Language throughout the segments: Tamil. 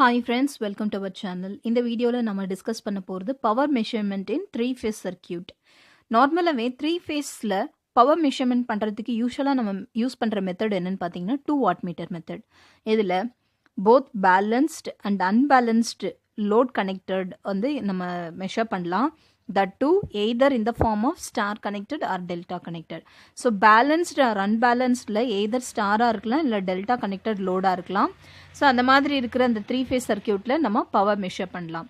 Hi friends, welcome to our channel. இந்த வீடியோல நம்ம டிஸ்கஸ் பண்ண போறது பவர் மெஷர்மெண்ட் இன் 3-phase சர்க்யூட். நார்மலாவே 3-phaseல பவர் மெஷர்மெண்ட் பண்றதுக்கு யூசுவலா நம்ம யூஸ் பண்ற மெத்தட் என்னன்னு பாத்தீங்கன்னா 2 வாட்மீட்டர் மெத்தட். இதுல both balanced and unbalanced load connected வந்து நம்ம மெஷர் பண்ணலாம். That too either in the form of star connected or delta connected. So balanced or unbalanced either star இருக்கலாம் இல்ல delta connected load இருக்கலாம். So அந்த மாதிரி இருக்கிற அந்த 3-phase சர்க்யூட்ல நம்ம பவர் மெஷர் பண்ணலாம்.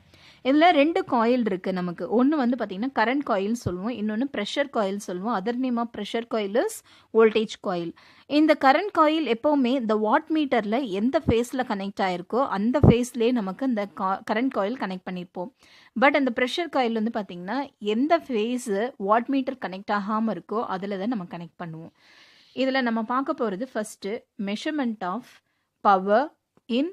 இதில் 2 காயில் இருக்குது நமக்கு. ஒன்று வந்து பார்த்திங்கன்னா கரண்ட் காயில் சொல்லுவோம், இன்னொன்று ப்ரெஷர் காயில் சொல்லுவோம். Other name of pressure coil is voltage coil. இந்த கரண்ட் காயில் எப்போவுமே இந்த வாட் மீட்டரில் எந்த ஃபேஸில் கனெக்ட் ஆகிருக்கோ அந்த ஃபேஸ்லேயே நமக்கு இந்த கரண்ட் காயில் கனெக்ட் பண்ணியிருப்போம். பட் அந்த ப்ரெஷர் காயில் வந்து பார்த்திங்கன்னா எந்த ஃபேஸு வாட் மீட்டர் கனெக்ட் ஆகாமல் இருக்கோ அதில் தான் நம்ம கனெக்ட் பண்ணுவோம். இதில் நம்ம பார்க்க போகிறது first measurement of power in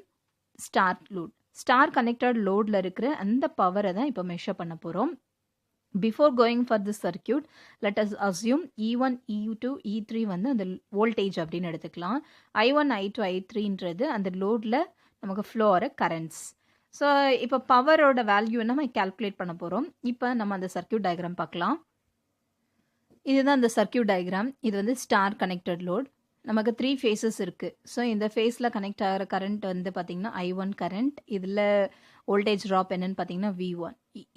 star load. Star connected லோடில் இருக்கிற அந்த பவரை தான் இப்போ மெஷர் பண்ண போகிறோம். Before going for this circuit let us assume E1, E2, E3 வந்து அந்த வோல்டேஜ் அப்படின்னு எடுத்துக்கலாம். I1, I2, I3ன்றது அந்த லோடில் நமக்கு ஃப்ளோ ஆகிற கரண்ட்ஸ். ஸோ இப்போ பவரோட வேல்யூ நம்ம கால்குலேட் பண்ண போகிறோம். இப்போ நம்ம அந்த சர்க்யூட் டயக்ராம் பார்க்கலாம். இதுதான் அந்த சர்க்யூட் டயக்ராம். இது வந்து ஸ்டார் கனெக்டட் லோட். நமக்கு 3 phases இருக்குது. ஸோ இந்த ஃபேஸில் கனெக்ட் ஆகிற கரண்ட் வந்து பார்த்திங்கன்னா I1 கரண்ட். இதில் வோல்டேஜ் ட்ராப் என்னன்னு பார்த்தீங்கன்னா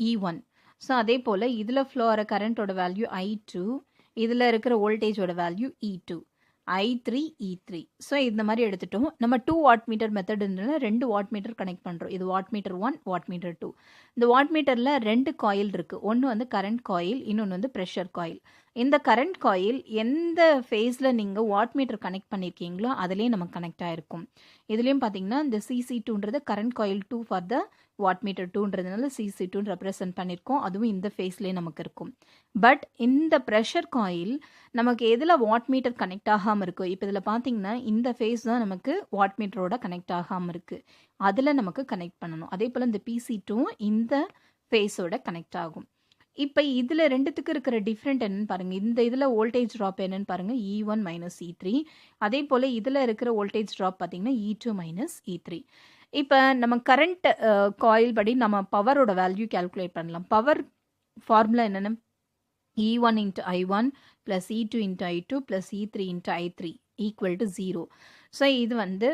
E1. ஸோ அதே போல் இதில் ஃப்ளோ ஆகிற கரண்ட்டோட வேல்யூ I2. இதில் இருக்கிற வோல்டேஜோட value E2. I3, E3. So இந்த மாதிரி எடுத்துட்டோம். நம்ம 2 வாட் மீட்டர் மெத்தடுன்றதுல 2 வாட் மீட்டர் கனெக்ட் பண்ணுறோம். இது வாட் மீட்டர் 1, வாட் மீட்டர் 2. இந்த வாட் மீட்டரில் 2 காயில் இருக்குது. ஒன்று வந்து கரண்ட் காயில், இன்னொன்று வந்து ப்ரெஷர் காயில். இந்த கரண்ட் காயில் எந்த ஃபேஸில் நீங்கள் வாட் மீட்டர் கனெக்ட் பண்ணியிருக்கீங்களோ அதிலே நமக்கு கனெக்ட் ஆகிருக்கும். இதுலேயும் பார்த்தீங்கன்னா இந்த CC2ன்றது current coil 2 for the watt meter 2ன்றதுனால CC2 ரெப்ரசன்ட் பண்ணியிருக்கோம். அதுவும் இந்த ஃபேஸ்லேயே நமக்கு இருக்கும். பட் இந்த ப்ரெஷர் காயில் நமக்கு எதில் வாட் மீட்டர் கனெக்ட் ஆகாமல் இருக்கும். இப்போ இதில் பார்த்தீங்கன்னா இந்த ஃபேஸ் தான் நமக்கு வாட் மீட்டரோட கனெக்ட் ஆகாமல் இருக்குது. அதில் நமக்கு கனெக்ட் பண்ணணும். அதே போல் இந்த PC2 இந்த ஃபேஸோட கனெக்ட் ஆகும். இப்போ இதில் ரெண்டுத்துக்கு இருக்கிற டிஃப்ரெண்ட் என்னன்னு பாருங்கள். இந்த இதில் வோல்டேஜ் ட்ராப் என்னன்னு பாருங்கள், E1 மைனஸ் E3. அதே போல் இதில் இருக்கிற வோல்டேஜ் ட்ராப் பார்த்தீங்கன்னா E2 மைனஸ் E3. இப்போ நம்ம கரண்ட் காயில் படி நம்ம பவரோட வேல்யூ கால்குலேட் பண்ணலாம். பவர் ஃபார்முலா என்னென்ன, E1 into I1 plus E2 into I2 plus E3 into I3 equal to 0. So இது வந்து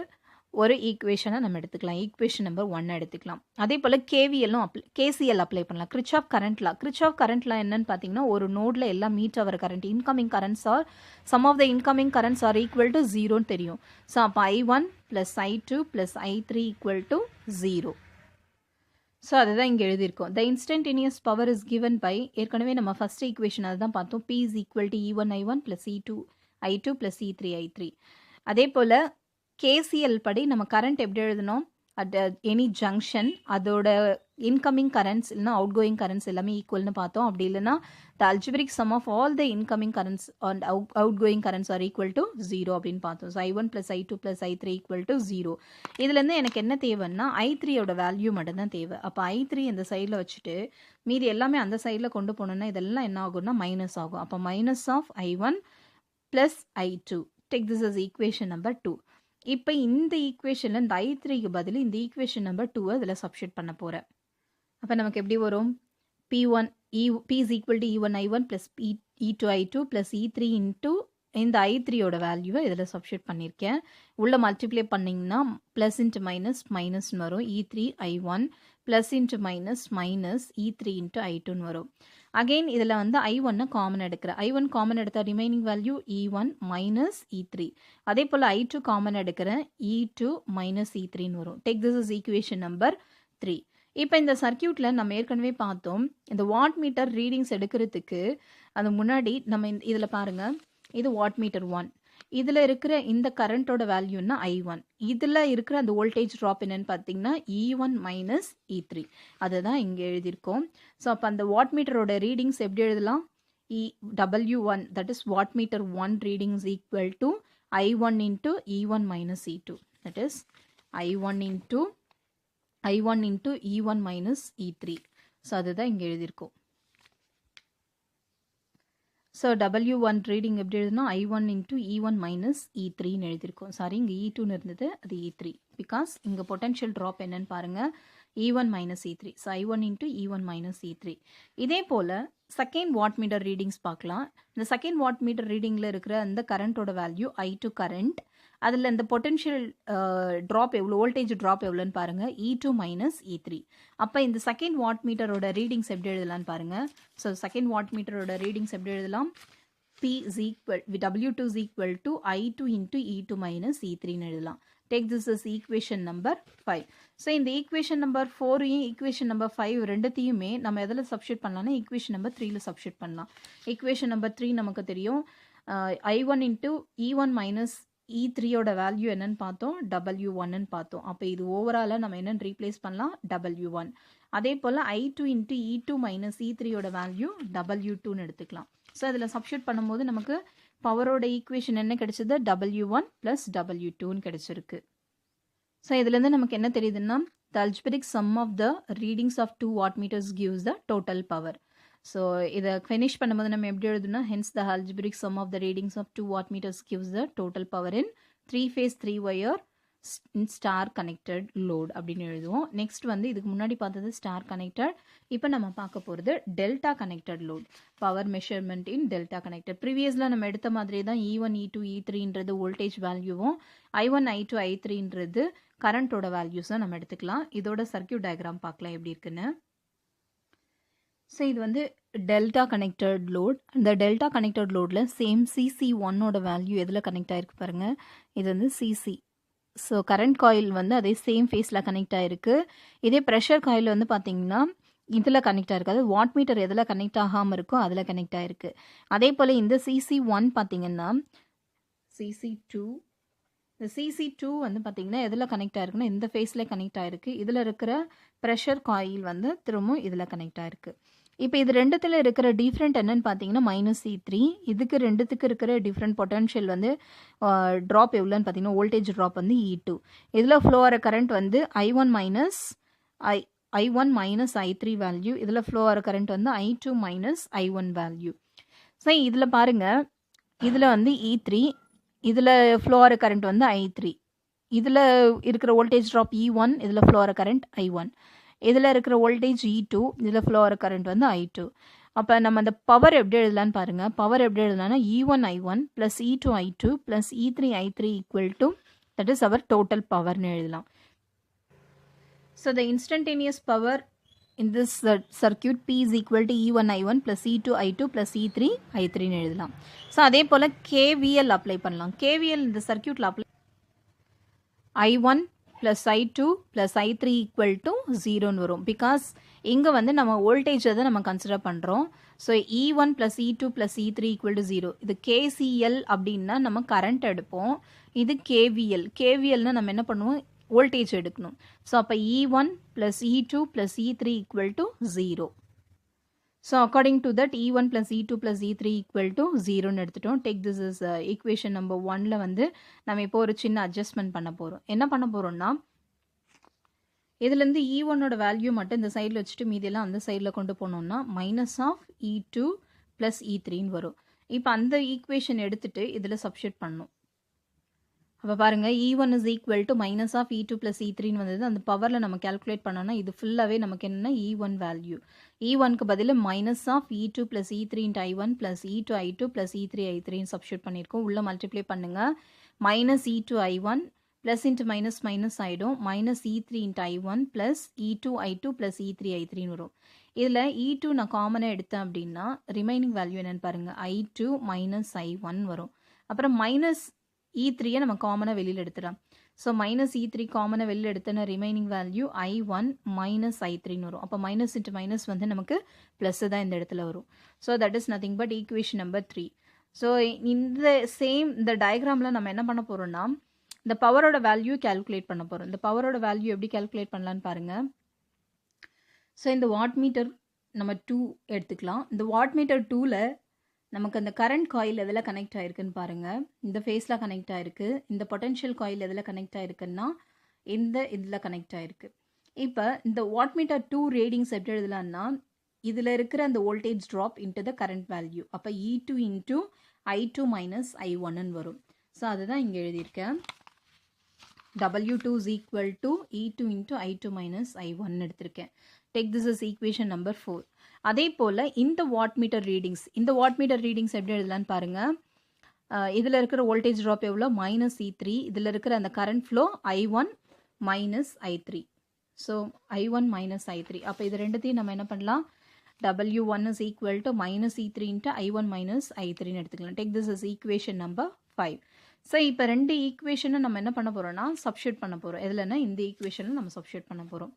ஒரு ஈக்குவேஷனை நம்ம எடுத்துக்கலாம். ஈக்குவேஷன் நம்பர் 1 எடுத்துக்கலாம். அதே போல் KCL அப்ளை பண்ணலாம். கிர்ச்சாஃப் கரண்ட்லா என்னன்னு பார்த்தீங்கன்னா ஒரு நோடில் எல்லாம் மீட் ஆகிற current incoming currents are sum of the incoming currents are equal to 0ன்னு தெரியும். ஸோ அப்போ I1 plus I2 plus I3 equal to 0. So அதுதான் இங்கே எழுதியிருக்கோம். The instantaneous power is given by, ஏற்கனவே நம்ம ஃபர்ஸ்ட் ஈக்குவேஷன் அதுதான் பார்த்தோம். P is equal to E1 I1 plus E2 I2 plus E3 I3. அதே போல் KCL படி நம்ம கரண்ட் எப்படி எழுதணும், அட் எனி ஜங்ஷன் அதோட இன்கமிங் கரண்ட்ஸ் இல்லைனா அவுட் கோயிங் கரண்ட்ஸ் எல்லாமே ஈக்குவல்னு பார்த்தோம். அப்படி இல்லைனா the algebraic sum of all the incoming currents and out going currents are equal to 0 அப்படின்னு பார்த்தோம். So I1 plus I2 plus I3 equal to 0. இதுலேருந்து எனக்கு என்ன தேவைன்னா I3யோட வேல்யூ மட்டும்தான் தேவை. அப்போ I3 இந்த சைடில் வச்சுட்டு மீதி எல்லாமே அந்த சைடில் கொண்டு போனோன்னா இதெல்லாம் என்ன ஆகும்னா மைனஸ் ஆகும். அப்போ minus of I1 plus I2. Take this is equation number 2. இப்போ இந்த ஈக்குவேஷனில் இந்த I3க்கு பதில் இந்த ஈக்குவேஷன் நம்பர் 2 இதில் சப்ஸ்டிட் பண்ண போகிறேன். அப்போ நமக்கு எப்படி வரும், P is equal to E1 I1 plus E2 I2 plus E3 into இந்த I3யோட வேல்யூவை இதில் சப்ஸ்டிட் பண்ணியிருக்கேன். உள்ளே மல்டிப்ளை பண்ணிங்கன்னா ப்ளஸ் இன்ட்டு மைனஸ் மைனஸ்னு வரும். E3 I1 plus into minus minus E3 into I2ன்னு வரும். அகெயின் இதில் வந்து I1 காமன் எடுக்கிறேன். I1 காமன் எடுத்த remaining value E1 minus E3. அதே போல் I2 காமன் எடுக்கிறேன், E2 மைனஸ் E3ன்னு வரும். Take this is equation number 3. இப்போ இந்த சர்க்கியூட்டில் நம்ம ஏற்கனவே பார்த்தோம், இந்த வாட் மீட்டர் ரீடிங்ஸ் எடுக்கிறதுக்கு அது முன்னாடி நம்ம இதில் பாருங்கள், இது வாட் மீட்டர் 1. இதில் இருக்கிற இந்த கரண்ட்டோட வேல்யூன்னா I1. இதில் இருக்கிற அந்த வோல்டேஜ் ட்ராப் என்னன்னு பார்த்தீங்கன்னா E1 மைனஸ் E3. அதுதான் இங்கே எழுதியிருக்கோம். ஸோ அப்போ அந்த வாட் மீட்டரோட ரீடிங்ஸ் எப்படி எழுதலாம், W1 that is watt meter 1 readings equal to I1 into E1 minus E2. That is I1 into E1 minus E3. So அதுதான் இங்கே எழுதியிருக்கோம். ஸோ W1 ரீடிங் எப்படி எழுதுனா I1 இன்ட்டு E1 மைனஸ் E3ன்னு எழுதியிருக்கோம். சாரி, இங்கே E2ன்னு இருந்தது, அது E3. பிகாஸ் இங்கே பொட்டன்ஷியல் ட்ராப் என்னன்னு பாருங்கள், E1 minus E3. So I1 into E1 minus E3. இதே போல் செகண்ட் வாட் மீட்டர் ரீடிங்ஸ் பார்க்கலாம். இந்த செகண்ட் வாட் மீட்டர் ரீடிங்கில் இருக்கிற அந்த கரண்ட்டோட வேல்யூ I2 கரண்ட். அதில் இந்த பொட்டன்ஷியல் ட்ராப் எவ்வளோ, வோல்டேஜ் ட்ராப் எவ்வளோன்னு பாருங்கள், E2 மைனஸ் E3. அப்போ இந்த செகண்ட் வாட் மீட்டரோட ரீடிங்ஸ் எப்படி எழுதலான்னு பாருங்கள். ஸோ செகண்ட் வாட் மீட்டரோட ரீடிங்ஸ் எப்படி எழுதலாம், W2 is equal to I2 into E2 minus E3ன்னு எழுதலாம். Take this as equation number 5. So இந்த equation number 4ஐயும் equation number 5 ரெண்டுத்தையுமே நம்ம எதில் சப்ஸ்டியூட் பண்ணலாம்னா equation number 3ல சப்ஸ்டியூட் பண்ணலாம். equation number 3 நமக்கு தெரியும், I1 into E1 minus E3யோட value என்னன்னு பார்த்தோம், W1ன்னு பார்த்தோம். அப்போ இது ஓவராலாக நம்ம என்னன்னு ரீப்ளேஸ் பண்ணலாம், W1. அதே போல் I2 into E2 மைனஸ் E3யோட வேல்யூ W2ன்னு எடுத்துக்கலாம். ஸோ அதில் சப்ஸ்டியூட் பண்ணும்போது நமக்கு பவரோட ஈக்குவேஷன் என்ன கிடைச்சது, W1 ப்ளஸ் W2ன்னு கிடைச்சிருக்கு. ஸோ இதுலேருந்து நமக்கு என்ன தெரியுதுன்னா, the algebraic sum of the readings of 2 wattmeters gives the total power. So இதை ஃபினிஷ் பண்ணும்போது நம்ம எப்படி எழுதுனா, hence the algebraic sum of the readings of 2 wattmeters gives the total power in 3-phase 3-wire star connected load அப்படின்னு எழுதுவோம். நெக்ஸ்ட் வந்து இதுக்கு முன்னாடி பார்த்தது ஸ்டார் கனெக்டட், இப்போ நம்ம பார்க்க போகிறது delta connected load, power measurement in delta connected. ப்ரீவியஸில் நம்ம எடுத்த மாதிரி தான் E1 E2 E3ன்றது வோல்டேஜ் வேல்யூவும், I1 I2 I3ன்றது கரண்ட்டோட வேல்யூஸும் நம்ம எடுத்துக்கலாம். இதோட சர்க்கியூட் டயக்ராம் பார்க்கலாம் எப்படி இருக்குன்னு. ஸோ இது வந்து டெல்டா கனெக்டட் லோட். இந்த டெல்டா கனெக்டட் லோடில் சேம் CC1ஓட வேல்யூ எதில் கனெக்ட் ஆகிருக்கு பாருங்கள், இது வந்து CC. ஸோ கரண்ட் காயில் வந்து அதே சேம் ஃபேஸில் கனெக்ட் ஆகிருக்கு. இதே ப்ரெஷர் காயில் வந்து பார்த்தீங்கன்னா இதில் கனெக்ட் ஆகிருக்கு, அது வாட் மீட்டர் எதில் கனெக்ட் ஆகாமல் இருக்கோ அதில் கனெக்ட் ஆகிருக்கு. அதே போல் இந்த CC1 பார்த்தீங்கன்னா CC2, இந்த CC2 வந்து பார்த்தீங்கன்னா எதில் கனெக்ட் ஆகிருக்குன்னா இந்த ஃபேஸில் கனெக்ட் ஆகிருக்கு. இதில் இருக்கிற ப்ரெஷர் காயில் வந்து திரும்பவும் இதில் கனெக்ட் ஆகிருக்கு. இப்போ இது ரெண்டுத்தில் இருக்கிற டிஃப்ரெண்ட் என்னன்னு பார்த்தீங்கன்னா மைனஸ் E3. இதுக்கு ரெண்டுத்துக்கு இருக்கிற டிஃப்ரெண்ட் பொட்டன்ஷியல் வந்து ட்ராப் எவ்வளோன்னு பார்த்தீங்கன்னா வோல்டேஜ் ட்ராப் வந்து E2. இதில் ஃப்ளோ ஆகிற கரண்ட் வந்து I1 மைனஸ் I3 வேல்யூ. இதில் ஃப்ளோ ஆகிற கரண்ட் வந்து I2 minus I1 value. So இதில் பாருங்கள், இதில் வந்து E3, இதில் ஃப்ளோ ஆகிற கரண்ட் வந்து I3. இதில் இருக்கிற வோல்டேஜ் ட்ராப் E1, இதில் ஃப்ளோ ஆகிற கரண்ட் I1. இதில் இருக்கிற வோல்டேஜ் E2, இதில் ஃப்ளோ ஆகிற கரண்ட் வந்து I2. அப்போ நம்ம அந்த பவர் எப்படி எழுதலான்னு பாருங்கள். பவர் எப்படி எழுதலாம்னா E1 I1 plus E2 I2 plus E3 I3 equal to, that is our total பவர்னு எழுதலாம். So the instantaneous power in this circuit P is equal to E1 I1 plus E2 I2 plus E3 I3ன்னு எழுதலாம். ஸோ அதே போல் KVL அப்ளை பண்ணலாம். KVL இந்த சர்க்கியூட்டில் apply I1 plus I2 plus I3 equal to 0ன்னு வரும். பிகாஸ் இங்கே வந்து நம்ம வோல்டேஜை தான் நம்ம கன்சிடர் பண்ணுறோம். So E1 plus E2 plus E3 equal to 0. இது KCL அப்படின்னா நம்ம கரண்ட் எடுப்போம். இது KVL. KVLனா நம்ம என்ன பண்ணுவோம், வோல்டேஜ் எடுக்கணும். ஸோ அப்போ E1 plus E2 plus E3 equal to 0. So according to that E1 plus E2 plus E3 equal to 0ன்னு எடுத்துட்டோம். Take this is equation number 1ல் வந்து நம்ம இப்போ ஒரு சின்ன அட்ஜஸ்ட்மெண்ட் பண்ண போகிறோம். என்ன பண்ண போகிறோம்னா, இதுலேருந்து E1ஓட வேல்யூ மட்டும் இந்த சைடில் வச்சுட்டு மீதியெல்லாம் அந்த சைடில் கொண்டு போனோம்னா மைனஸ் ஆஃப் E2 ப்ளஸ் E3ன்னு வரும். இப்போ அந்த ஈக்குவேஷன் எடுத்துகிட்டு இதில் சப்ஸ்டியூட் பண்ணணும். அப்போ பாருங்கள், E1 is equal to minus of E2 plus E3ன்னு வந்தது. அந்த பவரில் நம்ம கேல்குலேட் பண்ணோன்னா இது ஃபுல்லாகவே நமக்கு என்னென்னா E1 வேல்யூ. E1க்கு பதில் minus of E2 plus E3 into I1 plus E2 I2 plus E3 I3ன்னு சப்ஸ்டியூட் பண்ணியிருக்கோம். உள்ளே மல்டிப்ளை பண்ணுங்கள். Minus E2 I1 plus into minus minus ஆகிடும். Minus E3 into I1 plus E2 I2 plus E3 I3ன்னு வரும். இதில் E2 நான் காமனாக எடுத்தேன் அப்படின்னா ரிமைனிங் வேல்யூ என்னென்னு பாருங்கள், I2 மைனஸ் I1 வரும். அப்புறம் மைனஸ் E3யை நம்ம காமனாக வெளியில் எடுத்துடலாம். ஸோ மைனஸ் E3 காமனாக வெளியில் எடுத்தோன்னா ரிமைனிங் வேல்யூ I1 மைனஸ் I3ன்னு வரும். அப்போ மைனஸ் இன்ட்டு மைனஸ் வந்து நமக்கு ப்ளஸ் தான் இந்த இடத்துல வரும். So that is nothing but equation number 3. So இந்த டயக்ராமில் நம்ம என்ன பண்ண போகிறோம்னா, இந்த பவரோட வேல்யூ கேல்குலேட் பண்ண போகிறோம். இந்த பவரோட வேல்யூ எப்படி கேல்குலேட் பண்ணலான்னு பாருங்கள். ஸோ இந்த வாட் மீட்டர் நம்ம 2 எடுத்துக்கலாம். இந்த வாட் மீட்டர் 2ல் நமக்கு அந்த கரண்ட் காயில் எதில் கனெக்ட் ஆகிருக்குன்னு பாருங்கள். இந்த ஃபேஸில் கனெக்ட் ஆகிருக்கு. இந்த பொட்டன்ஷியல் காயில் எதில் கனெக்ட் ஆகிருக்குன்னா இதில் கனெக்ட் ஆகிருக்கு. இப்போ இந்த வாட் மீட்டர் 2 ரீடிங்ஸ் எப்படி எழுதலான்னா, இதில் இருக்கிற அந்த voltage drop into the current value. அப்போ E2 into I2 minus I1 வரும். ஸோ அதுதான் இங்கே எழுதியிருக்கேன். W2 is equal to E2 into I2 minus I1 எடுத்திருக்கேன். Take this as equation number 4. அதே போல் இந்த வாட்மீட்டர் ரீடிங்ஸ், இந்த வாட்மீட்டர் ரீடிங்ஸ் எப்படி எழுதலான்னு பாருங்கள். இதில் இருக்கிற வோல்டேஜ் ட்ராப் எவ்வளோ -E3, இதில் இருக்கிற அந்த current flow I1 minus I3. So I1 minus I3. அப்போ இது ரெண்டுத்தையும் நம்ம என்ன பண்ணலாம், W1 is equal to -E3 into I1 minus I3 எடுத்துக்கலாம். Take this as equation number 5. So இப்போ ரெண்டு ஈக்குவேஷனை நம்ம என்ன பண்ண போகிறோம்னா சப்ஸ்டியூட் பண்ண போகிறோம். எதுலன்னா இந்த ஈக்குவேஷனில் நம்ம சப்ஸ்டியூட் பண்ண போகிறோம்.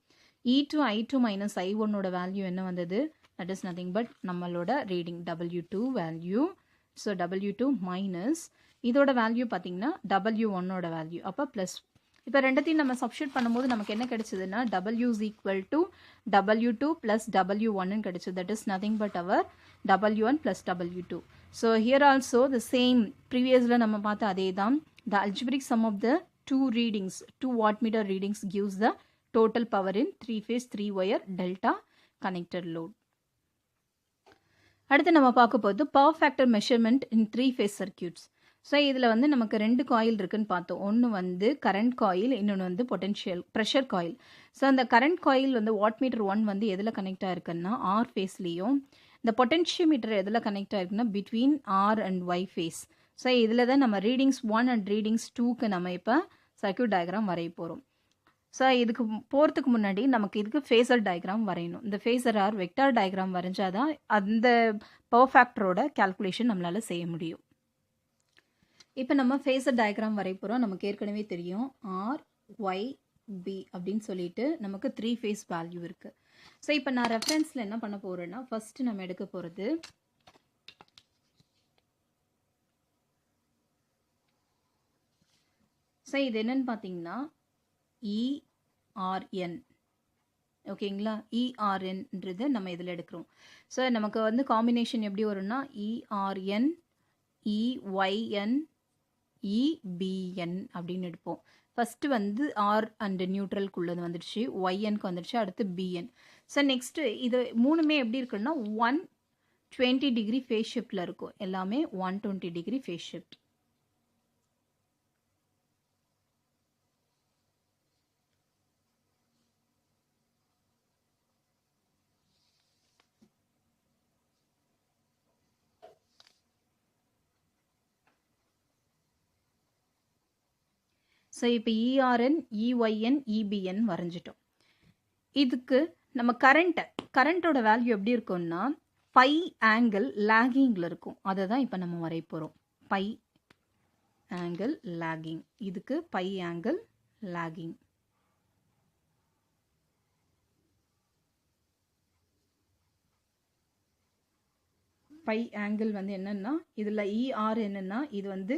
E2 I2 minus I1 value என்ன வந்தது, தட் இஸ் நத்திங் பட் நம்மளோட reading W2 value. So W2 minus இதோட வேல்யூ பார்த்தீங்கன்னா W1 வேல்யூ. அப்போ ப்ளஸ். இப்போ ரெண்டத்தையும் நம்ம சப்ஸ்டியூட் பண்ணும்போது நமக்கு என்ன கிடைச்சதுன்னா W is equal to W2 plus W1 கிடைச்சது. That is nothing but our W1 plus W2. So here also the same previously நம்ம பார்த்த அதே தான். The algebraic sum of the two readings, two wattmeter readings gives the total power in 3-phase 3-wire delta connected load. அடுத்து நம்ம பார்க்க போகிறது பவர் ஃபேக்டர் மெஷர்மெண்ட் இன் 3-phase circuits. ஸோ இதில் வந்து நமக்கு ரெண்டு காயில் இருக்குன்னு பார்த்தோம். ஒன்று வந்து கரண்ட் காயில், இன்னொன்று வந்து பொட்டென்ஷியல் ப்ரெஷர் காயில். ஸோ அந்த கரண்ட் காயில் வந்து வாட்மீட்டர் 1 வந்து எதில் கனெக்ட் ஆயிருக்குன்னா R ஃபேஸ்லேயும், இந்த பொட்டென்ஷியோமீட்டர் எதில் கனெக்ட் ஆயிருக்குன்னா between R and Y phase. So இதில் தான் நம்ம ரீடிங்ஸ் 1 அண்ட் ரீடிங்ஸ் 2க்கு நம்ம இப்போ சர்க்யூட் டயக்ராம் வரைய போகிறோம். ஸோ இதுக்கு போகிறதுக்கு முன்னாடி நமக்கு இதுக்கு ஃபேஸர் டயக்ராம் வரையணும். இந்த ஃபேஸர் ஆர் வெக்டார் டயக்ராம் வரைஞ்சாதான் அந்த பவர் ஃபேக்டரோட கேல்குலேஷன் நம்மளால் செய்ய முடியும். இப்போ நம்ம ஃபேஸர் டயக்ராம் வரைய போகிறோம். நமக்கு ஏற்கனவே தெரியும் RYB அப்படின்னு சொல்லிட்டு நமக்கு 3 ஃபேஸ் வேல்யூ இருக்குது. ஸோ இப்போ நான் ரெஃபரன்ஸில் என்ன பண்ண போகிறேன்னா ஃபஸ்ட்டு நம்ம எடுக்க போகிறது ஸோ இது என்னன்னு பார்த்தீங்கன்னா ERN. ஓகேங்களா, ERNன்றது நம்ம இதில் எடுக்கிறோம். ஸோ நமக்கு வந்து காம்பினேஷன் எப்படி வரும்னா ERN EYN EBN அப்படின்னு எடுப்போம். ஃபஸ்ட்டு வந்து R அண்ட் நியூட்ரலுக்குள்ளது வந்துடுச்சு, YNக்கு வந்துடுச்சு, அடுத்து BN. ஸோ நெக்ஸ்ட்டு இது மூணுமே எப்படி இருக்குன்னா 120 டிகிரி ஃபேஸ் ஷிஃப்டில் இருக்கும். எல்லாமே 120 டிகிரி ஃபேஸ் ஷிஃப்ட். ஸோ இப்போ ERN EYN EBN வரைஞ்சிட்டோம். இதுக்கு நம்ம கரண்ட்டோட வேல்யூ எப்படி இருக்கும்னா பை ஆங்கிள் லேகிங்கில் இருக்கும். அதை தான் இப்போ நம்ம வரைய போகிறோம். Phi angle lagging. இதுக்கு phi angle lagging. Phi angle வந்து என்னன்னா இதில் ERNன்னா இது வந்து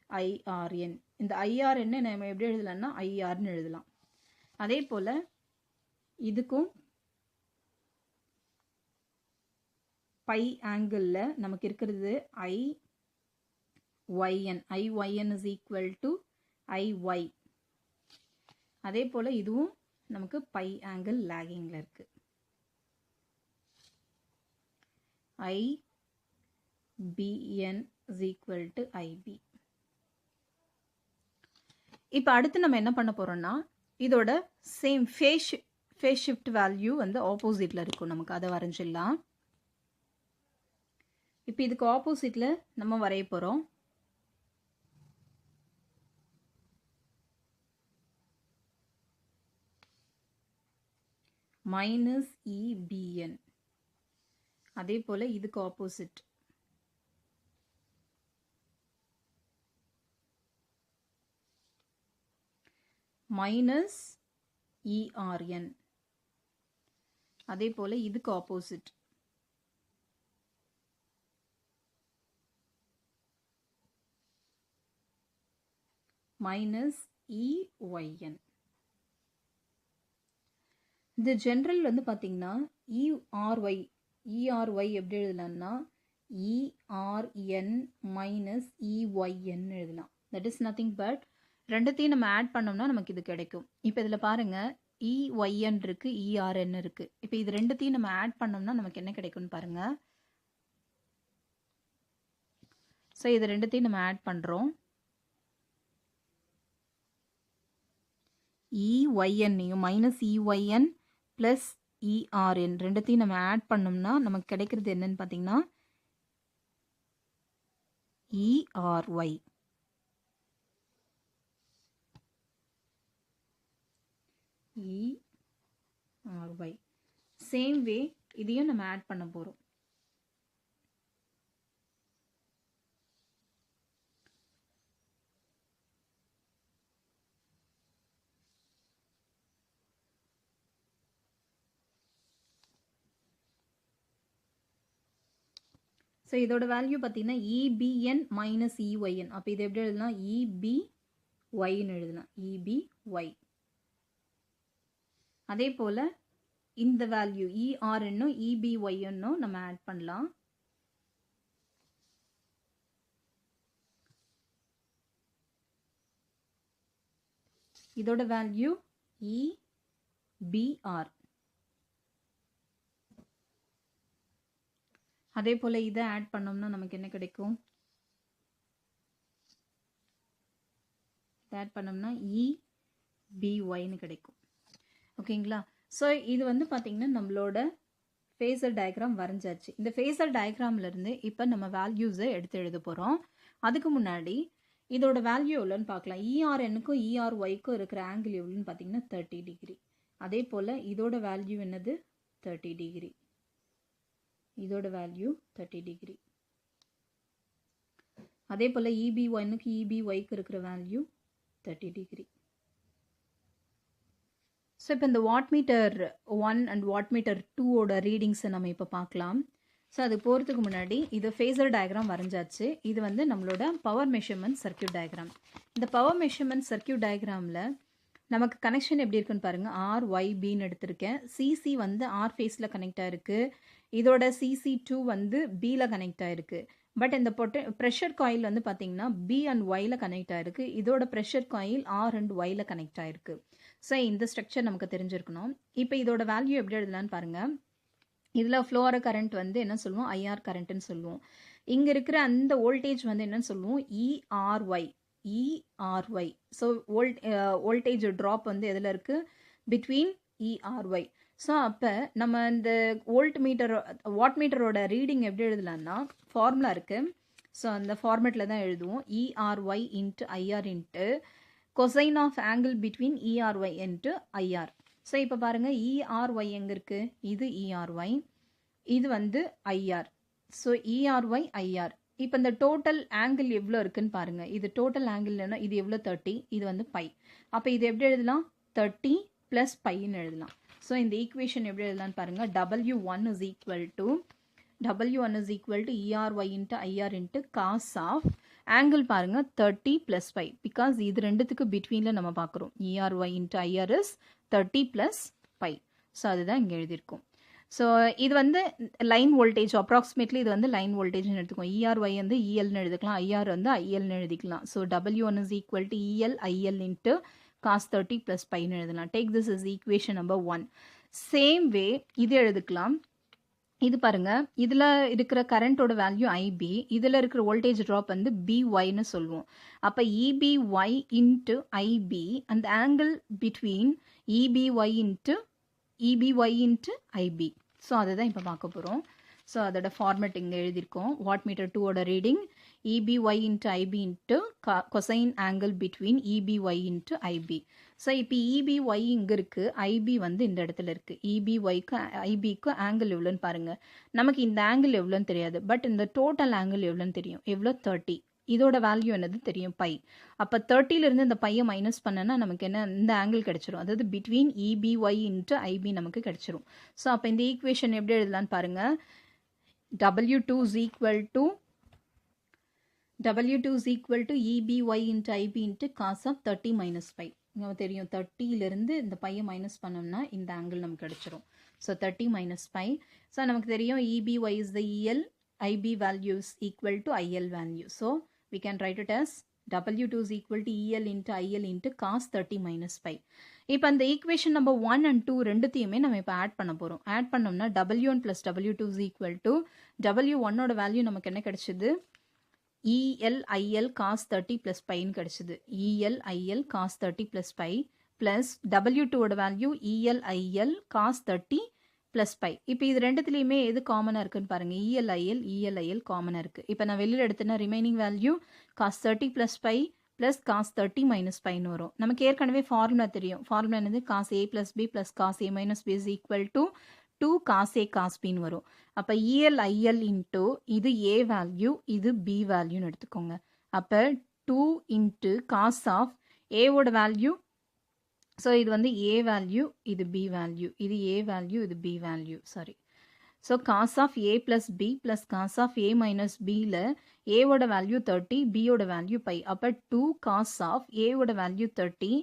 IRN. இந்த IRN நம்ம எப்படி எழுதலாம்னா IRன்னு எழுதலாம். அதே போல் இதுக்கும் பை ஆங்கிளில் நமக்கு இருக்கிறது IYN. IYN is equal to IY. அதே போல் இதுவும் நமக்கு பை ஆங்கிள் லேகிங்கில் இருக்கு. IBN is equal to IB. இப்போ அடுத்து நம்ம என்ன பண்ண போகிறோம்னா இதோட சேம் ஃபேஸ் ஷிஃப்ட் வேல்யூ வந்து ஆப்போசிட்டில் இருக்கும். நமக்கு அதை வரைஞ்சிடலாம். இப்போ இதுக்கு ஆப்போசிட்டில் நம்ம வரைய போகிறோம். -EBN. அதே போல் இதுக்கு ஆப்போசிட் -ERN. அதே போல் இதுக்கு ஆப்போசிட் -EYN. இந்த ஜென்ரல் வந்து பார்த்தீங்கன்னா ERY எப்படி எழுதலாம்னா ERN -EYN எழுதலாம். தட் இஸ் நத்திங் பட் ரெண்டத்தையும் நம்ம ஆட் பண்ணோம்னா நமக்கு இது கிடைக்கும். இப்போ இதில் பாருங்கள் EYN இருக்கு, ERN இருக்கு. இப்போ இது ரெண்டுத்தையும் நம்ம ஆட் பண்ணோம்னா நமக்கு என்ன கிடைக்கும்னு பாருங்க. ஸோ இது ரெண்டுத்தையும் நம்ம ஆட் பண்ணுறோம். EYN-ஐயும் -EYN ப்ளஸ் ERN ரெண்டுத்தையும் நம்ம ஆட் பண்ணோம்னா நமக்கு கிடைக்கிறது என்னன்னு பார்த்தீங்கன்னா ERY. ERY. சேம் வே இதையும் நம்ம ஆட் பண்ண போகிறோம். ஸோ இதோட வேல்யூ பார்த்தீங்கன்னா EBN மைனஸ் EYN. அப்போ இது எப்படி எழுதலாம்? EBYன்னு எழுதலாம். EBY. அதே போல் இந்த வேல்யூ ERN-ம் EBYN-ம் நம்ம ஆட் பண்ணலாம். இதோட வேல்யூ EBR. அதே போல் இதை ஆட் பண்ணோம்னா நமக்கு என்ன கிடைக்கும்? ஆட் பண்ணோம்னா EBYன்னு கிடைக்கும். ஓகேங்களா? ஸோ இது வந்து பார்த்தீங்கன்னா நம்மளோட ஃபேஸர் டயக்ராம் வரைஞ்சாச்சு. இந்த ஃபேஸர் டயக்ராம்லேருந்து இப்போ நம்ம வேல்யூஸை எடுத்து எழுத போகிறோம். அதுக்கு முன்னாடி இதோட வேல்யூ எவ்வளோன்னு பார்க்கலாம். ERN-க்கும் ERY-க்கும் இருக்கிற ஆங்கிள் எவ்வளோன்னு பார்த்தீங்கன்னா 30 டிகிரி. அதே போல் இதோட வேல்யூ என்னது? 30 டிகிரி. இதோட வேல்யூ 30 டிகிரி. அதே போல் EB1க்கு EBYக்கு இருக்கிற வேல்யூ 30 டிகிரி. ஸோ இப்போ இந்த வாட்மீட்டர் 1 அண்ட் வாட்மீட்டர் 2ஓட ரீடிங்ஸை நம்ம இப்போ பார்க்கலாம். ஸோ அது போகிறதுக்கு முன்னாடி இது ஃபேஸர் டயக்ராம் வரைஞ்சாச்சு. இது வந்து நம்மளோட பவர் மெஷர்மெண்ட் சர்க்கியூட் டயக்ராம். இந்த பவர் மெஷர்மெண்ட் சர்க்கியூட் டயக்ராமில் நமக்கு கனெக்ஷன் எப்படி இருக்குன்னு பாருங்கள். RYBன்னு எடுத்திருக்கேன். CC வந்து R ஃபேஸில் கனெக்ட் ஆகிருக்கு. இதோட CC2 வந்து Bயில் கனெக்ட் ஆகிருக்கு. பட் இந்த ப்ரெஷர் காயில் வந்து பார்த்தீங்கன்னா B அண்ட் Yயில் கனெக்ட் ஆகிருக்கு. இதோட ப்ரெஷர் காயில் R அண்ட் Yயில் கனெக்ட் ஆகிருக்கு. ஸோ இந்த ஸ்ட்ரக்சர் நமக்கு தெரிஞ்சிருக்கணும். இப்போ இதோட வேல்யூ எப்படி எழுதலான்னு பாருங்கள். இதில் ஃப்ளோர கரண்ட் வந்து என்ன சொல்லுவோம்? IR கரண்ட்டுன்னு சொல்லுவோம். இங்கே இருக்கிற அந்த வோல்டேஜ் வந்து என்னன்னு சொல்லுவோம்? ERY. ஸோ வோல்டேஜ் ட்ராப் வந்து எதில் இருக்குது? Between ERY. ஸோ அப்போ நம்ம இந்த வாட் மீட்டரோட ரீடிங் எப்படி எழுதலாம்னா ஃபார்முலா இருக்குது. ஸோ அந்த ஃபார்மேட்டில் தான் எழுதுவோம். ERY into IR into cosine of angle between ERY into IR. So இப்போ பாருங்கள் ERY எங்கே இருக்குது? இது ERY, இது வந்து IR. So ERY IR. இப்போ இந்த டோட்டல் ஆங்கிள் எவ்வளோ இருக்குன்னு பாருங்கள். இது டோட்டல் ஆங்கிள்னா இது எவ்வளோ? 30. இது வந்து பை. அப்போ இது எப்படி எழுதலாம்? 30 ப்ளஸ் பைன்னு எழுதலாம். ஸோ இந்த ஈக்குவேஷன் எப்படி எழுதலான்னு பாருங்கள். W1 is equal to ERY into IR into cos of angle பாருங்கள் 30 ப்ளஸ் பை. பிகாஸ் இது ரெண்டுத்துக்கு பிட்வீனில் நம்ம பார்க்குறோம். ERY into IR is 30 plus phi. So அதுதான் இங்கே எழுதியிருக்கோம். ஸோ இது வந்து லைன் வோல்டேஜ் அப்ராக்சிமேட்லி இது வந்து லைன் வோல்டேஜ்னு எடுத்துக்கோம். ERY வந்து ELன்னு எழுதிக்கலாம், IR வந்து ILன்னு எழுதிக்கலாம். So W1 is equal to IL into cos 30 plus பைன்னு எழுதலாம். Take this is equation number 1. Same way இது எழுதுக்கலாம். இது பாருங்க, இதில் இருக்கிற கரண்ட்டோட வேல்யூ IB, இதில் இருக்கிற வோல்டேஜ் ட்ராப் வந்து BYன்னு சொல்லுவோம். அப்போ EBY இன்ட்டு IB, அந்த angle between EBY into IB. So அதை தான் இப்போ பார்க்க போகிறோம். ஸோ அதோட ஃபார்மேட் இங்கே எழுதியிருக்கோம். வாட் மீட்டர் 2ஓட reading EBY into IB into cosine angle between EBY into IB. So இப்போ EBY இங்கே இருக்குது, IB வந்து இந்த இடத்துல இருக்குது. EBYக்கு IBக்கு ஆங்கிள் எவ்வளோன்னு பாருங்கள். நமக்கு இந்த ஆங்கிள் எவ்வளோன்னு தெரியாது, பட் இந்த டோட்டல் ஆங்கிள் எவ்வளோன்னு தெரியும். எவ்வளோ? 30. இதோட வேல்யூ என்னது தெரியும்? பை. அப்போ 30லேருந்து இந்த பையை மைனஸ் பண்ணனா நமக்கு என்ன? இந்த ஆங்கிள் கிடச்சிரும். அதாவது பிட்வீன் EBY இன்ட்டு IB நமக்கு கிடச்சிரும். ஸோ அப்போ இந்த ஈக்குவேஷன் எப்படி எழுதலான்னு பாருங்கள். W2 is equal to EBY into IB into cos of 30 minus pi. இங்கே தெரியும் 30லேருந்து இந்த பையை மைனஸ் பண்ணோம்னா இந்த ஆங்கிள் நமக்கு கிடச்சிரும். So 30 minus pi. ஸோ நமக்கு தெரியும் EBY is the EL, IB value is equal to IL value. So we can write it as W2 is equal to EL into IL into cos 30 minus pi. இப்போ அந்த ஈக்குவேஷன் நம்பர் 1 and 2 ரெண்டுத்தையுமே நம்ம இப்போ ஆட் பண்ண போகிறோம். ஆட் பண்ணோம்னா W1 + W2 is equal to W1 ஓட வேல்யூ நமக்கு என்ன கிடைச்சது? ELIL cos 30 + பைன்னு கிடைச்சது. ELIL cos 30 + phi plus W2 ஓட வேல்யூ ELIL cos 30 + பை. இப்போ இது ரெண்டுத்துலேயுமே எது காமனாக இருக்குன்னு பாருங்கள். ELIL காமனாக இருக்குது. இப்போ நான் வெளியில் எடுத்தேன்னா remaining value cos 30 + phi plus cos 30 - பைன்னு வரும். நமக்கு ஏற்கனவே ஃபார்முலா தெரியும். ஃபார்முலா என்னது? cos A + B + cos A - B is equal to 2 cos A cos Bன்னு வரும். அப்போ ELIL இன்ட்டு இது A வேல்யூ, இது B வேல்யூன்னு எடுத்துக்கோங்க. அப்போ 2 இன்ட்டு காஸ் ஆஃப் ஏவோட வேல்யூ, ஸோ இது வந்து A வேல்யூ, இது B வேல்யூ, இது A வேல்யூ, இது B value, sorry. So cos of A + B + cos of A - Bல ஏவோட வேல்யூ 30, பியோட வேல்யூ பை. அப்போ 2 cos ஆஃப் ஏவோட வேல்யூ 30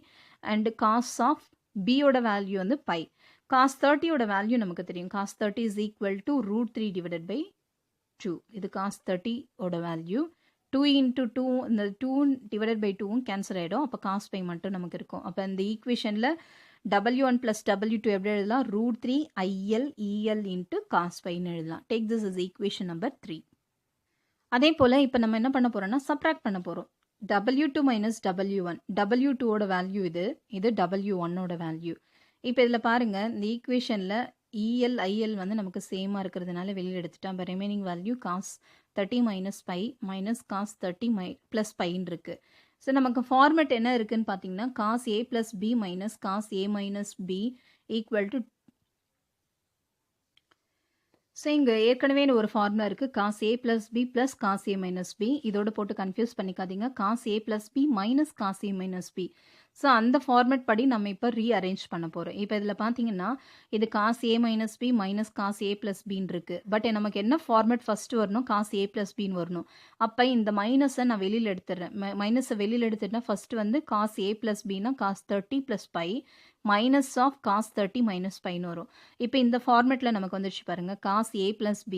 அண்ட் cos ஆஃப் பியோட வேல்யூ வந்து பை. cos 30 ஓட வேல்யூ நமக்கு தெரியும். cos 30 is equal to √3 divided by 2. இது cos 30 ஓட வேல்யூ. 2 into 2, இந்த 2 divided by 2 கேன்சல் ஆகிடும். அப்போ cos பை மட்டும் நமக்கு இருக்கும். அப்போ இந்த ஈக்குவேஷனில் W1 + W2 எப்படி எழுதலாம்? √3 IL EL into cos பைன்னு எழுதலாம். Take this is equation number 3. அதே போல் இப்போ நம்ம என்ன பண்ண போகிறோம்னா சப்ராக்ட் பண்ண போகிறோம். W2 - W1. W2 ஓட வேல்யூ இது W1 ஓட வேல்யூ. இப்போ இதில் பாருங்கள், இந்த ஈக்குவேஷனில் ELIL வந்து நமக்கு சேமாக இருக்கிறதுனால வெளியில் எடுத்துட்டேன். இப்போ remaining value cos 30 - phi cos 30 + பைன்னு இருக்குது. ஸோ நமக்கு ஃபார்மெட் என்ன இருக்குன்னு பார்த்தீங்கன்னா cos A + B cos A - B equal to, so இங்கே ஏற்கனவே ஒரு ஃபார்முலா இருக்குது. cos A + B + cos A - B. இதோட போட்டு கன்ஃபியூஸ் பண்ணிக்காதீங்க. cos A + B cos A - B. So அந்த ஃபார்மேட் படி நம்ம இப்போ ரீஅரேஞ்ச் பண்ண போகிறோம். இப்போ இதில் பார்த்தீங்கன்னா இது cos A - B cos A + Bன்னு இருக்குது. பட் நமக்கு என்ன ஃபார்மேட் ஃபஸ்ட்டு வரணும்? cos A + Bன்னு வரணும். அப்போ இந்த மைனஸை நான் வெளியில் எடுத்துடுறேன். மைனஸை வெளியில் எடுத்துட்டா ஃபஸ்ட்டு வந்து cos A + Bனா cos 30 + phi minus of cos 30 - பைன்னு வரும். இப்போ இந்த ஃபார்மேட்டில் நமக்கு வந்துடுச்சு பாருங்கள். cos A + B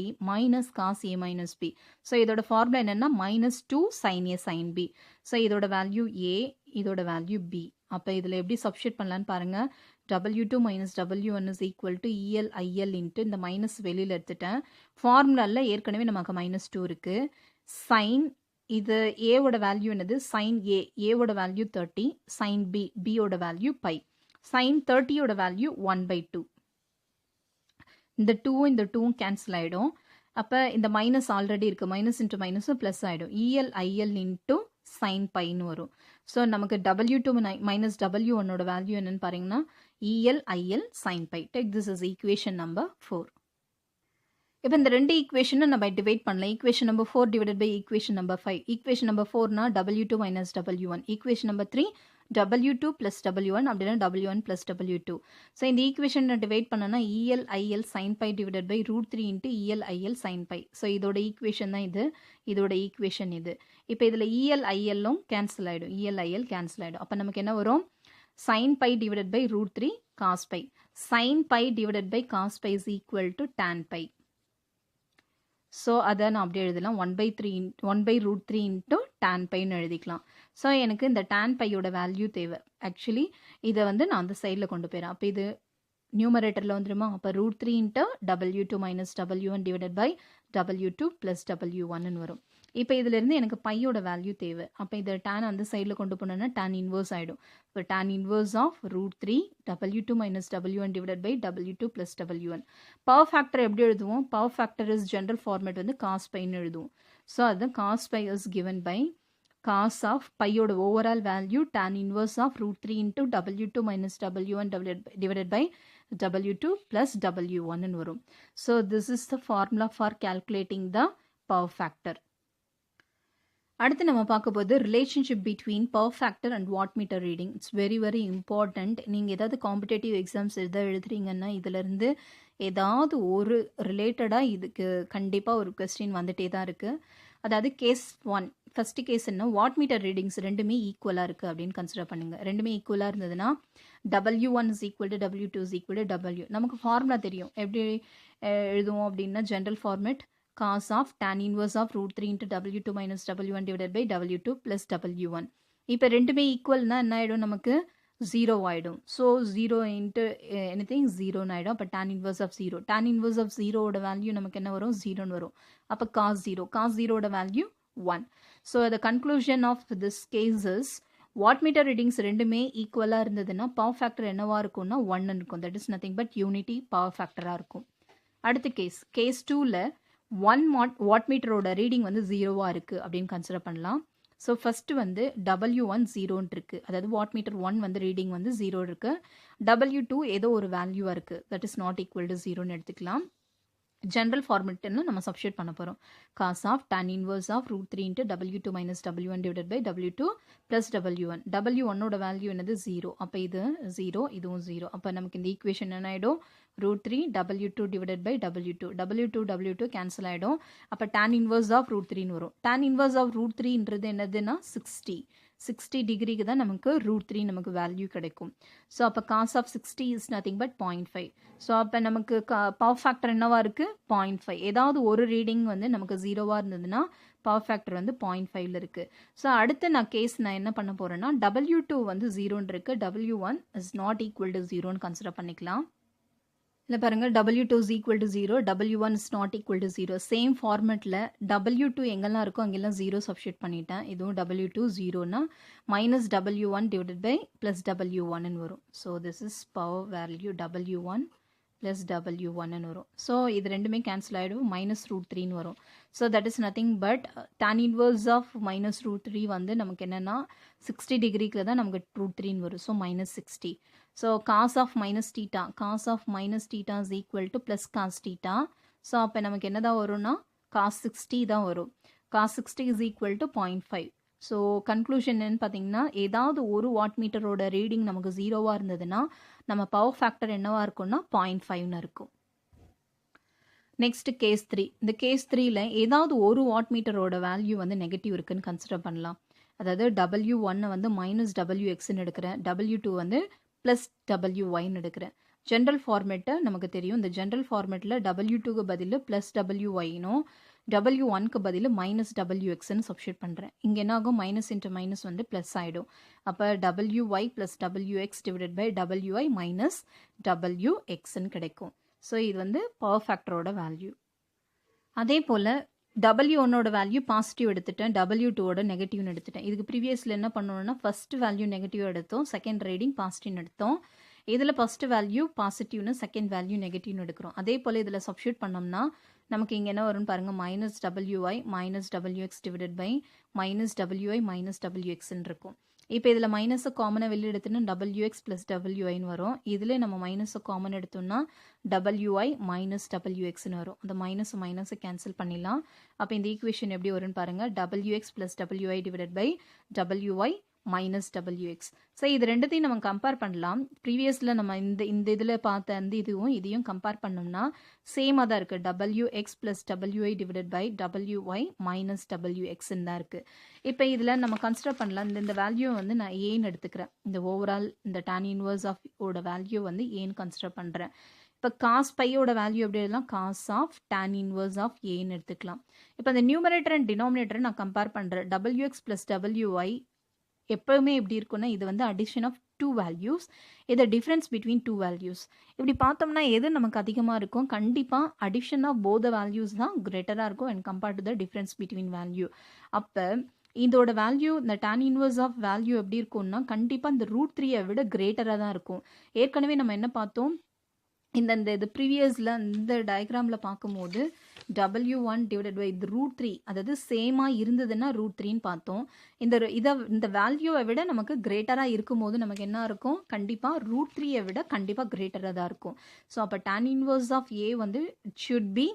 cos A - B. So இதோட ஃபார்முலா என்னென்னா -2 sin A sin B. So இதோட வேல்யூ A, இதோட வேல்யூ B. அப்போ இதில் எப்படி சப்ஸ்டியூட் பண்ணலான்னு பாருங்கள். W2 - W1 is equal to ELIL into இந்த மைனஸ் வெளியில் எடுத்துட்டேன். ஃபார்முலாவில் ஏற்கனவே நமக்கு -2 இருக்குது. சைன் இது ஏவோட வேல்யூ என்னது? சைன் A, ஏவோட வேல்யூ 30, சைன் B, பியோட வேல்யூ பை. Sine 30 value 1/2. இந்த 2 கேன்சல் ஆகிடும். அப்போ இந்த மைனஸ் ஆல்ரெடி இருக்குது. மைனஸ் இன்ட்டு மைனஸும் ப்ளஸ் ஆகிடும். ELIL இன்ட்டு சைன் பைன்னு வரும். ஸோ நமக்கு W2 - W1 வேல்யூ என்னன்னு பாருங்கன்னா ELIL sin phi. Take this is equation number 4. இப்போ இந்த ரெண்டு ஈக்குவேஷனை நம்ம டிவைட் பண்ணலாம். Equation number 4 divided by equation number 5. Equation number 4னா W2 - W1. Equation number 3 W2 + W1 அப்படின்னா W1 + W2. ஸோ இந்த ஈக்குவேஷனை டிவைட் பண்ணனா ELIL sin phi divided by √3 into ELIL sin phi. So இதோட ஈக்குவேஷன் தான் இது, இதோட ஈக்குவேஷன் இது. இப்போ இதில் ELILலும் கேன்சல் ஆகிடும். ELIL கேன்சல் ஆகிடும். அப்போ நமக்கு என்ன வரும்? sin phi divided by √3 cos phi. sin phi divided by cos phi is equal to tan phi. So அதை நான் அப்படியே எழுதலாம். 1/√3 இன்ட்டு tan பைன்னு எழுதிக்கலாம். ஸோ எனக்கு இந்த tan பையோட வேல்யூ தேவை. ஆக்சுவலி இதை வந்து நான் அந்த சைடில் கொண்டு போயிடறேன். அப்போ இது நியூமரேட்டரில் வந்துடுமா? அப்போ √3 into W2 - W1 divided by W2 + W1ன்னு வரும். இப்போ இதிலிருந்து எனக்கு பையோட வேல்யூ தேவை. அப்போ இதை tan அந்த சைடில் கொண்டு போனோன்னா tan இன்வர்ஸ் ஆகிடும். இப்போ tan inverse of √3 W2 - W1 divided by W2 + W1. Power factor எப்படி எழுதுவோம்? Power factor is general format வந்து cos பைன்னு எழுதுவோம். ஸோ அதுதான் cos phi is given by cos of பையோட overall value tan inverse of √3 into W2 - W1 divided by W2 + W1ன்னு வரும். So this is the formula for calculating the power factor. அடுத்து நம்ம பார்க்க போது relationship between power factor and wattmeter reading. It's very important. நீங்கள் ஏதாவது காம்படேட்டிவ் எக்ஸாம்ஸ் எதாவது எழுதுறீங்கன்னா இதிலிருந்து ஏதாவது ஒரு ரிலேட்டடாக இதுக்கு கண்டிப்பாக ஒரு கொஸ்டின் வந்துட்டே தான் இருக்குது. அதாவது கேஸ் 1 ஃபஸ்ட்டு கேஸ் என்ன? வாட்மீட்டர் ரீடிங்ஸ் ரெண்டுமே ஈக்குவலாக இருக்குது அப்படின்னு கன்சிடர் பண்ணுங்கள். ரெண்டுமே ஈக்குவலாக இருந்ததுன்னா W1 is equal to W2 is equal to W. நமக்கு ஃபார்முலா தெரியும். எப்படி எழுதுவோம் அப்படின்னா general format cos of tan inverse of √3 into W2 - W1 divided by W2 + W1. இப்போ ரெண்டுமே ஈக்குவல்னா என்ன ஆகிடும்? நமக்கு 0 ஆயிடும். ஸோ 0 இன்ட்டு எனிதிங் 0ன்னு ஆயிடும். அப்போ tan inverse of 0. tan inverse of 0ஓட வேல்யூ நமக்கு என்ன வரும்? 0ன்னு வரும். அப்போ cos 0. cos 0ஓட value 1. So the conclusion of this case is wattmeter readings ரெண்டுமே ஈக்குவலாக இருந்ததுன்னா பவர் ஃபேக்டர் என்னவா இருக்கும்னா 1 இருக்கும். That is nothing but unity power ஃபேக்டராக இருக்கும். அடுத்த கேஸ் 2ல் 1 வாட்மீட்டரோட ரீடிங் வந்து 0வாக இருக்குது அப்படின்னு கன்சிடர் பண்ணலாம். ஸோ ஃபஸ்ட்டு வந்து W1 0ன்னு இருக்குது. அதாவது வாட்மீட்டர் 1 வந்து ரீடிங் வந்து 0 இருக்குது. W2 ஏதோ ஒரு வேல்யூவாக இருக்குது. That is not equal to 0ன்னு எடுத்துக்கலாம். ஜென்ரல் ஃபார்மெட்னு நம்ம சப்ஸ்டியூட் பண்ண போகிறோம். Cos of tan inverse of √3 into W2 minus W1 divided by W2 plus W1. W1ஓட வேல்யூ என்னது 0. அப்போ இது 0, இதுவும் 0. அப்போ நமக்கு இந்த ஈக்குவேஷன் என்ன ஆகிடும்? √3 W2 divided by W2. W2 cancel ஆகிடும். அப்போ tan இன்வர்ஸ் ஆஃப் √3ன்னு வரும். tan இன்வர்ஸ் ஆஃப் √3ன்றது என்னதுன்னா 60 டிகிரிக்கு தான் நமக்கு √3 நமக்கு வேல்யூ கிடைக்கும். ஸோ அப்போ cos of 60 is nothing but 0.5. So அப்போ நமக்கு பவர் ஃபேக்டர் என்னவா இருக்குது? 0.5. ஏதாவது ஒரு ரீடிங் வந்து நமக்கு 0வாக இருந்ததுன்னா பவர் ஃபேக்டர் வந்து 0.5ல் இருக்குது. ஸோ அடுத்து நான் என்ன பண்ண போகிறேன்னா W2 வந்து 0ன்னு இருக்குது. W1 is not equal to 0ன்னு கன்சிடர் பண்ணிக்கலாம். இல்லை பாருங்கள், W2 is equal to 0, W1 is not equal to 0. Same ஃபார்மெட்டில் W2 எங்கெல்லாம் இருக்கோ அங்கெல்லாம் 0 சப்ஸ்டியூட் பண்ணிட்டேன். இதுவும் W2 0னா minus W1 divided by plus W1ன்னு வரும். So this is power value W1 plus W1ன்னு வரும். ஸோ இது ரெண்டுமே கேன்சல் ஆகிடும். மைனஸ் √3ன்னு வரும். So that is nothing but tan inverse of minus √3 வந்து நமக்கு என்னென்னா 60 டிகிரிக்கு தான் நமக்கு √3ன்னு வரும். So minus 60. So cos of minus theta is equal to plus cos theta. So அப்போ நமக்கு என்ன தான் வரும்னா cos 60 தான் வரும். cos 60 is equal to 0.5. So conclusion என்னன்னு பார்த்தீங்கன்னா ஏதாவது ஒரு வாட்மீட்டரோட ரீடிங் நமக்கு 0வாக இருந்ததுன்னா நம்ம பவர் ஃபேக்டர் என்னவாக இருக்கும்னா 0.5ன்னு இருக்கும். Next case 3. இந்த கேஸ் 3ல் ஏதாவது ஒரு வாட்மீட்டரோட வேல்யூ வந்து நெகட்டிவ் இருக்குன்னு கன்சிடர் பண்ணலாம். அதாவது W1 வந்து மைனஸ் WXன்னு எடுக்கிறேன். W2 வந்து ப்ளஸ் WYன்னு எடுக்கிறேன். ஜென்ரல் ஃபார்மேட்டை நமக்கு தெரியும். இந்த ஜென்ரல் ஃபார்மேட்டில் W2க்கு பதில் ப்ளஸ் WYனும் W1க்கு பதில் மைனஸ் WXன்னு சப்ஸ்டியூட் பண்ணுறேன். இங்கே என்ன ஆகும்? மைனஸ் இன்ட்டு மைனஸ் வந்து ப்ளஸ் ஆகிடும். அப்போ WY plus WX divided by WY minus WXன்னு கிடைக்கும். ஸோ இது வந்து பவர் ஃபேக்டரோட வேல்யூ. அதே போல் W1ஓட வேல்யூ பாசிட்டிவ் எடுத்துட்டேன், W2ஓட நெகட்டிவ்னு எடுத்துட்டேன். இதுக்கு ப்ரீவியஸில் என்ன பண்ணணும்னா ஃபஸ்ட்டு வேல்யூ நெகட்டிவ் எடுத்தோம், செகண்ட் ரீடிங் பாசிட்டிவ்னு எடுத்தோம். இதில் ஃபஸ்ட்டு வேல்யூ பாசிட்டிவ்னு செகண்ட் வேல்யூ நெகட்டிவ்னு எடுக்கிறோம். அதே போல் இதில் சப்ஸ்டியூட் பண்ணோம்னா நமக்கு இங்கே என்ன வரும்னு பாருங்கள், minus WY minus WX divided by minus WY minus WXன்னு இருக்கும். இப்போ இதில் மைனஸை காமனாக வெளியே எடுத்தோன்னா WX ப்ளஸ் WYன்னு வரும். இதில் நம்ம மைனஸை காமன் எடுத்தோம்னா WY மைனஸ் WXன்னு வரும். அந்த மைனஸை கேன்சல் பண்ணிடலாம். அப்போ இந்த ஈக்குவேஷன் எப்படி வரும்னு பாருங்கள், WX plus WY divided by WY minus WX. So இது ரெண்டுத்தையும் நம்ம கம்பேர் பண்ணலாம். ப்ரீவியஸில் நம்ம இந்த இதில் பார்த்த அந்த இதையும் கம்பேர் பண்ணோம்னா சேமாக தான் இருக்குது. WX plus WY divided by WY minus WXன்னு தான் இருக்குது. இப்போ இதில் நம்ம கன்சிடர் பண்ணலாம். இந்த வேல்யூ வந்து நான் ஏன்னு எடுத்துக்கிறேன். இந்த ஓவரால் இந்த tan இன்வர்ஸ் ஆஃப் ஓட வேல்யூ வந்து ஏன்னு கன்சிடர் பண்ணுறேன். இப்போ காஸ் பையோட வேல்யூ எப்படி எழுதலாம்? Cos of tan inverse of ஏன்னு எடுத்துக்கலாம். இப்போ இந்த நியூமரேட்டர் அண்ட் டினாமினேட்டரை நான் கம்பேர் பண்ணுறேன். WX ப்ளஸ் WY எப்போவுமே எப்படி இருக்குன்னா இது வந்து அடிஷன் ஆஃப் 2 வேல்யூஸ், இது டிஃப்ரென்ஸ் பிட்வீன் 2 வேல்யூஸ். இப்படி பார்த்தோம்னா எது நமக்கு அதிகமாக இருக்கும்? கண்டிப்பாக அடிஷன் ஆஃப் போத் வேல்யூஸ் தான் கிரேட்டராக இருக்கும் and compare to the difference between value. அப்போ இதோட வேல்யூ, இந்த tan இன்வர்ஸ் ஆஃப் வேல்யூ எப்படி இருக்கும்னா கண்டிப்பாக இந்த √3 விட கிரேட்டராக தான் இருக்கும். ஏற்கனவே நம்ம என்ன பார்த்தோம்? இது ப்ரீவியஸில் இந்த டயக்ராமில் பார்க்கும்போது W1 டிவைடட் பை இது √3, அதாவது சேமாக இருந்ததுன்னா √3ன்னு பார்த்தோம். இந்த வேல்யூவை விட நமக்கு கிரேட்டராக இருக்கும் போது நமக்கு என்ன இருக்கும்? கண்டிப்பாக √3 விட கண்டிப்பாக கிரேட்டராக தான் இருக்கும். ஸோ அப்போ tan இன்வர்ஸ் ஆஃப் ஏ வந்து it should be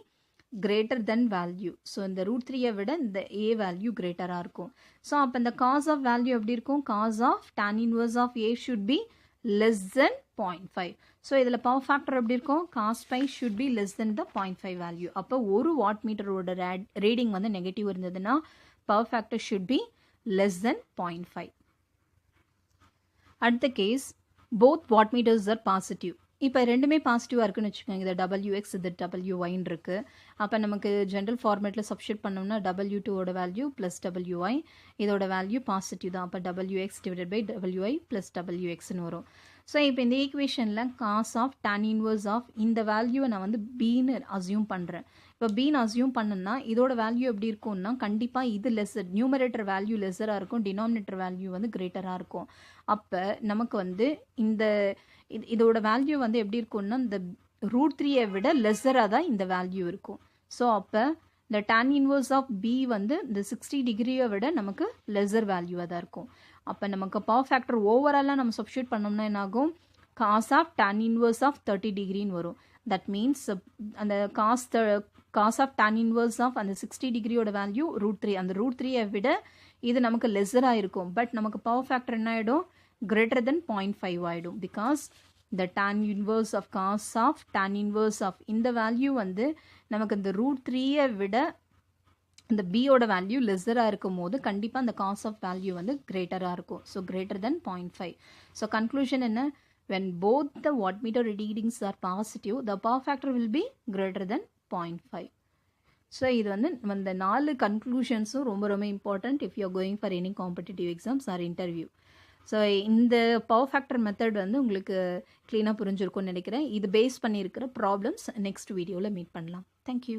greater than value. So இந்த √3 விட இந்த ஏ வேல்யூ கிரேட்டராக இருக்கும். ஸோ அப்போ இந்த காஸ் ஆஃப் வேல்யூ எப்படி இருக்கும்? Cos of tan inverse of A should be less than 0.5. So இதில் பவர் ஃபேக்டர் எப்படி இருக்கும்? cos phi should be less than the 0.5 value. அப்போ ஒரு வாட் மீட்டரோட ரீடிங் வந்து நெகட்டிவ் இருந்ததுன்னா power factor should be less than 0.5. அடுத்த case, both watt meters are positive. இப்போ ரெண்டுமே பாசிட்டிவாக இருக்குன்னு வச்சுக்கோங்க. இது WX இது WYன்னு இருக்கு. அப்போ நமக்கு ஜென்ரல் ஃபார்மேட்டில் சப்ஸ்டியூட் பண்ணோம்னா W2ஓட வேல்யூ ப்ளஸ் WY, இதோட வேல்யூ பாசிட்டிவ் தான். அப்போ WX divided by WY plus WXன்னு வரும். ஸோ இப்போ இந்த ஈக்குவேஷனில் cos of tan inverse of இந்த வேல்யூவை நான் வந்து பீன்னு அசியூம் பண்ணுறேன். இப்போ பீன்னு அசியூம் பண்ணேன்னா இதோட வேல்யூ எப்படி இருக்கும்னா கண்டிப்பாக இது லெஸ்ஸர், நியூமரேட்டர் வேல்யூ லெஸ்ஸராக இருக்கும், டினாமினேட்டர் வேல்யூ வந்து கிரேட்டராக இருக்கும். அப்போ நமக்கு வந்து இந்த இதோட வேல்யூ வந்து எப்படி இருக்கும்னா இந்த √3 விட லெஸ்ஸராக தான் இந்த வேல்யூ இருக்கும். ஸோ அப்போ இந்த tan இன்வர்ஸ் ஆஃப் பி வந்து இந்த 60 டிகிரியை விட நமக்கு லெஸ்ஸர் வேல்யூவாக தான் இருக்கும். அப்போ நமக்கு பவர் ஃபேக்டர் ஓவராலாக நம்ம சப்ஸ்டியூட் பண்ணோம்னா என்னாகும், cos of tan inverse of 30 டிகிரின்னு வரும். தட் மீன்ஸ் அந்த cos of tan inverse of அந்த 60 டிகிரியோட வேல்யூ √3, அந்த √3 விட இது நமக்கு லெஸ்ஸராக இருக்கும். பட் நமக்கு பவர் ஃபேக்டர் என்ன ஆகிடும், கிரேட்டர் தென் 0.5 ஆகிடும். Because the tan inverse of cos of tan inverse of இந்த வேல்யூ வந்து நமக்கு இந்த √3 விட இந்த b ஓட வேல்யூ லெஸ்ஸராக இருக்கும் போது கண்டிப்பாக அந்த காஸ் ஆஃப் வேல்யூ வந்து கிரேட்டராக இருக்கும். So greater than 0.5. So conclusion என்ன, when both the wattmeter readings are positive the power factor will be greater than 0.5. So இது வந்து இந்த 4 கன்க்ளூஷன்ஸும் ரொம்ப ரொம்ப important if you are going for any competitive exams or interview. So இந்த பவர் ஃபேக்டர் மெத்தட் வந்து உங்களுக்கு க்ளீனாக புரிஞ்சிருக்கும்னு நினைக்கிறேன். இது பேஸ் பண்ணியிருக்கிற ப்ராப்ளம்ஸ் நெக்ஸ்ட் வீடியோவில் மீட் பண்ணலாம். தேங்க்யூ.